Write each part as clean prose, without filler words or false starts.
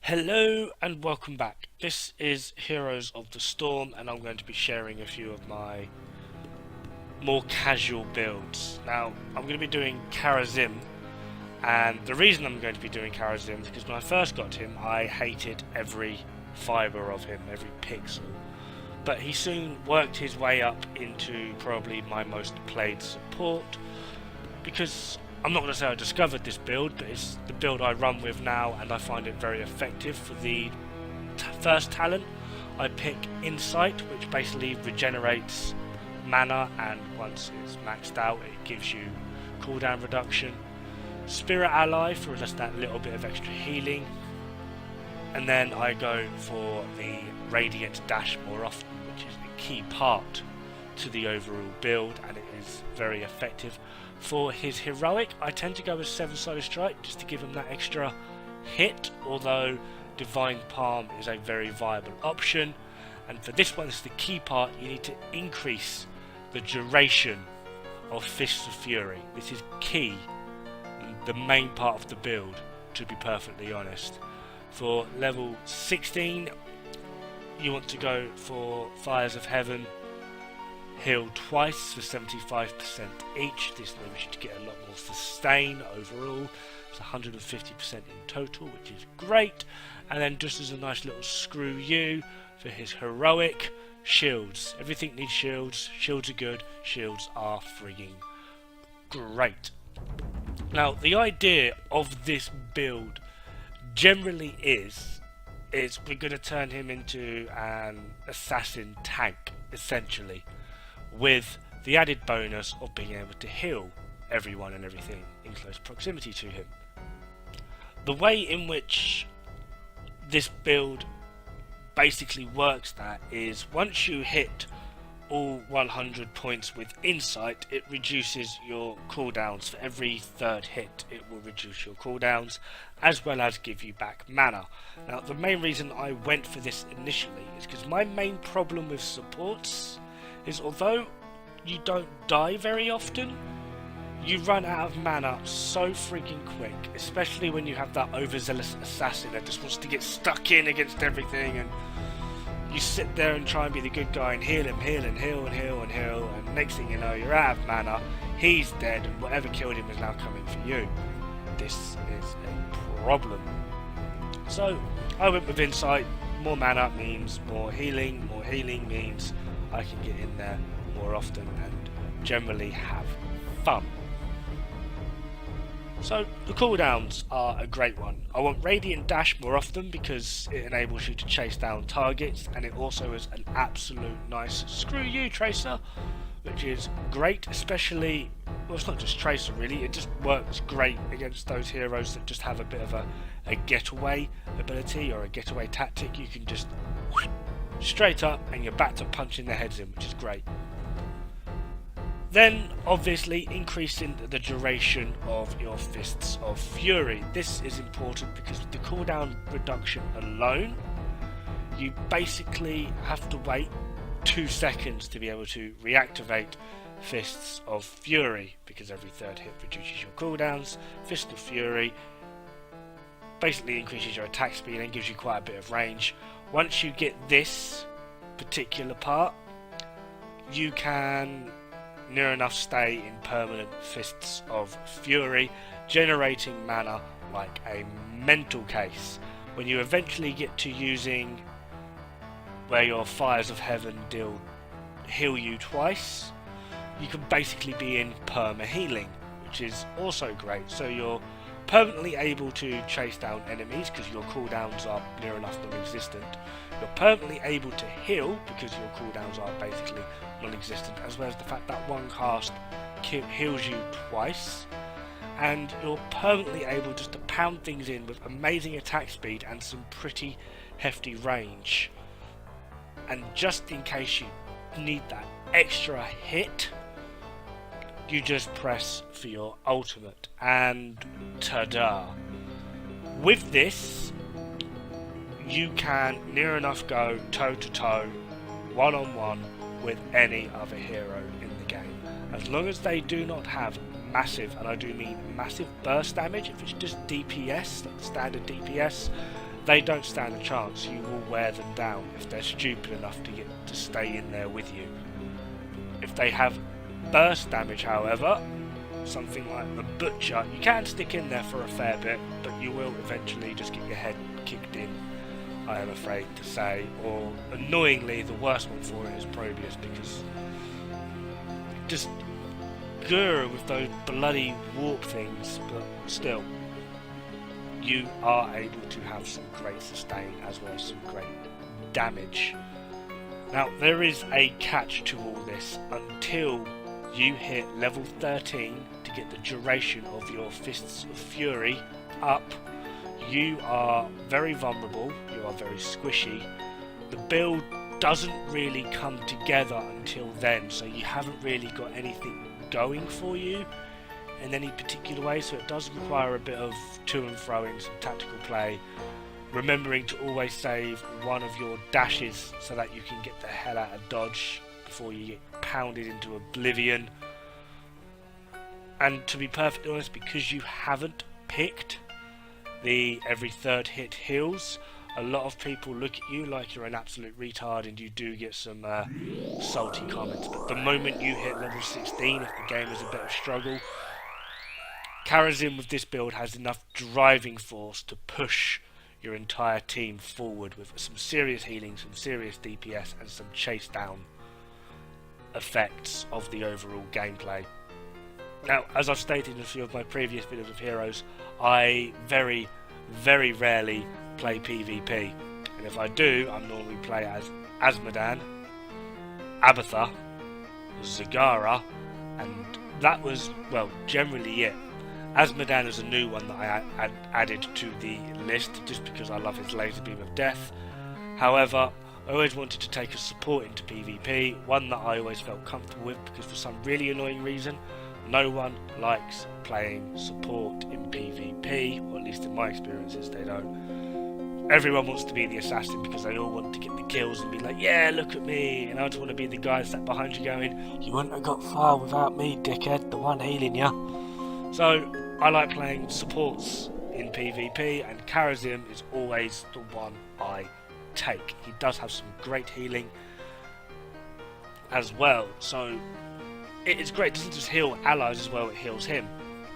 Hello and welcome back. This is Heroes of the Storm and I'm going to be sharing a few of my more casual builds. Now, I'm going to be doing Kharazim, and the reason I'm going to be doing Kharazim is because when I first got him I hated every fibre of him, every pixel. But he soon worked his way up into probably my most played support, because I'm not going to say I discovered this build, but it's the build I run with now and I find it very effective. For the first talent I pick Insight, which basically regenerates mana, and once it's maxed out it gives you cooldown reduction. Spirit Ally for just that little bit of extra healing, and then I go for the Radiant Dash more often, which is a key part to the overall build and it is very effective. For his heroic, I tend to go with 7-sided strike just to give him that extra hit, although Divine Palm is a very viable option. And for this one, this is the key part, you need to increase the duration of Fists of Fury. This is key, the main part of the build, to be perfectly honest. For level 16, you want to go for Fires of Heaven, heal twice for 75% each. This enables you to get a lot more sustain overall. It's 150% in total, which is great. And then just as a nice little screw you for his heroic, shields. Everything needs shields. Shields are good. Shields are frigging great. Now, the idea of this build generally is we're going to turn him into an assassin tank, essentially, with the added bonus of being able to heal everyone and everything in close proximity to him. The way in which this build basically works that is, once you hit all 100 points with Insight, it reduces your cooldowns. For every third hit it will reduce your cooldowns as well as give you back mana. Now, the main reason I went for this initially is because my main problem with supports is, although you don't die very often, you run out of mana so freaking quick, especially when you have that overzealous assassin that just wants to get stuck in against everything, and you sit there and try and be the good guy and heal him, heal and heal and heal and heal, and next thing you know you're out of mana, he's dead, and whatever killed him is now coming for you. This is a problem. So I went with Insight. More mana means more healing means I can get in there more often and generally have fun. So the cooldowns are a great one. I want Radiant Dash more often because it enables you to chase down targets, and it also is an absolute nice screw you Tracer, which is great, especially, well, it's not just Tracer really, it just works great against those heroes that just have a bit of a getaway ability or a getaway tactic. You can just straight up and you're back to punching their heads in, which is great. Then obviously increasing the duration of your Fists of Fury. This is important because with the cooldown reduction alone, you basically have to wait 2 seconds to be able to reactivate Fists of Fury, because every third hit reduces your cooldowns. Fist of Fury basically increases your attack speed and gives you quite a bit of range. Once you get this particular part, you can near enough stay in permanent Fists of Fury, generating mana like a mental case. When you eventually get to using where your Fires of Heaven heal you twice, you can basically be in perma healing, which is also great. So you're permanently able to chase down enemies because your cooldowns are near enough non-existent. You're permanently able to heal because your cooldowns are basically non-existent, as well as the fact that one cast heals you twice, and you're permanently able just to pound things in with amazing attack speed and some pretty hefty range. And just in case you need that extra hit, you just press for your ultimate, and ta-da! With this, you can near enough go toe to toe, one on one with any other hero in the game, as long as they do not have massive, and I do mean massive burst damage. If it's just DPS, like standard DPS, they don't stand a chance. You will wear them down if they're stupid enough to stay in there with you. If they have burst damage, however, something like the Butcher, you can stick in there for a fair bit, but you will eventually just get your head kicked in, I am afraid to say. Or, annoyingly, the worst one for it is Probius, because just grr with those bloody warp things, but still, you are able to have some great sustain as well as some great damage. Now, there is a catch to all this. Until you hit level 13 to get the duration of your Fists of Fury up, you are very vulnerable, you are very squishy. The build doesn't really come together until then, so you haven't really got anything going for you in any particular way, so it does require a bit of to and froing, some tactical play, remembering to always save one of your dashes so that you can get the hell out of dodge before you get pounded into oblivion. And to be perfectly honest, because you haven't picked the every third hit heals, a lot of people look at you like you're an absolute retard, and you do get some salty comments. But the moment you hit level 16, if the game is a bit of a struggle, Kharazim with this build has enough driving force to push your entire team forward with some serious healing, some serious DPS, and some chase down effects of the overall gameplay. Now, as I've stated in a few of my previous videos of Heroes, I very, very rarely play PvP, and if I do, I normally play as Azmodan, Abathur, Zagara, and that was, well, generally it. Azmodan is a new one that I added to the list just because I love his laser beam of death. However, I always wanted to take a support into PvP, one that I always felt comfortable with, because for some really annoying reason, no one likes playing support in PvP, or at least in my experiences they don't. Everyone wants to be the assassin because they all want to get the kills and be like, yeah, look at me, and I just want to be the guy sat behind you going, you wouldn't have got far without me, dickhead, the one healing you. So I like playing supports in PvP, and Kharazim is always the one I take. He does have some great healing as well, so it is great. It doesn't just heal allies as well, it heals him,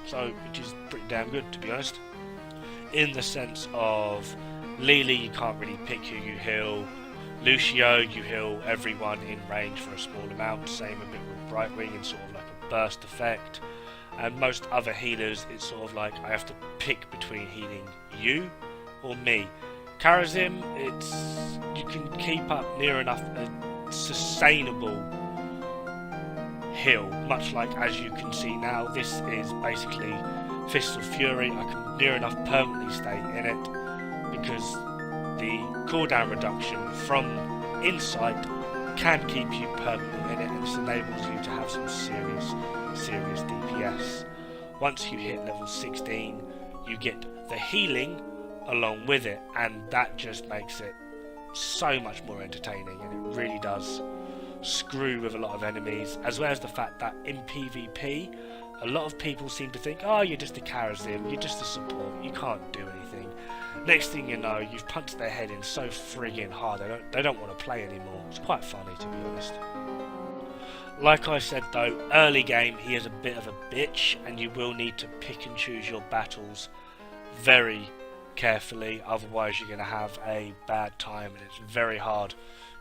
so which is pretty damn good, to be honest. In the sense of Lily, you can't really pick who you heal. Lucio, you heal everyone in range for a small amount, same a bit with Brightwing in sort of like a burst effect. And most other healers, it's sort of like I have to pick between healing you or me. Kharazim, it's you can keep up near enough a sustainable heal, much like as you can see now. This is basically Fists of Fury. I can near enough permanently stay in it because the cooldown reduction from Insight can keep you permanently in it, and this enables you to have some serious DPS. Once you hit level 16, you get the healing along with it, and that just makes it so much more entertaining, and it really does screw with a lot of enemies, as well as the fact that in PvP a lot of people seem to think, oh, you're just a Kharazim, you're just a support, you can't do anything. Next thing you know, you've punched their head in so friggin' hard they don't want to play anymore. It's quite funny, to be honest. Like I said though, early game he is a bit of a bitch, and you will need to pick and choose your battles very carefully, otherwise you're going to have a bad time, and it's very hard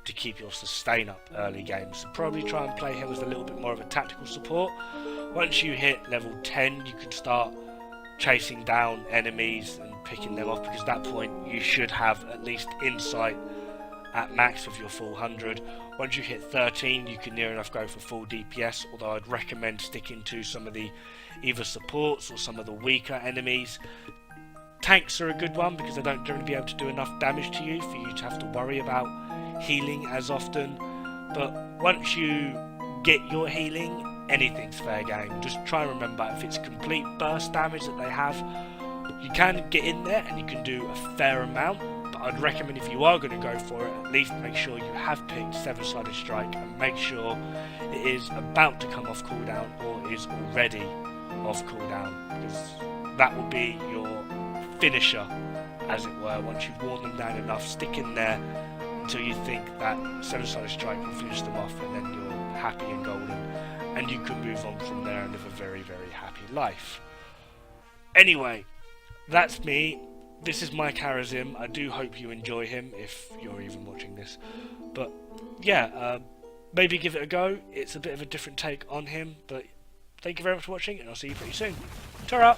to keep your sustain up early game. So probably try and play him as a little bit more of a tactical support. Once you hit level 10, you can start chasing down enemies and picking them off, because at that point you should have at least Insight at max of your full 100. Once you hit 13, you can near enough go for full DPS, although I'd recommend sticking to some of the either supports or some of the weaker enemies. Tanks are a good one because they don't generally be able to do enough damage to you for you to have to worry about healing as often. But once you get your healing, anything's fair game. Just try and remember, if it's complete burst damage that they have, you can get in there and you can do a fair amount, but I'd recommend if you are going to go for it, at least make sure you have picked 7-sided strike, and make sure it is about to come off cooldown or is already off cooldown, because that will be your finisher as it were. Once you've worn them down enough, stick in there until you think that Seven-Sided Strike will finish them off, and then you're happy and golden, and you can move on from there and live a very, very happy life. Anyway, that's me. This is my Kharazim. I do hope you enjoy him, if you're even watching this. But yeah, maybe give it a go. It's a bit of a different take on him, but thank you very much for watching, and I'll see you pretty soon. Ta-ra!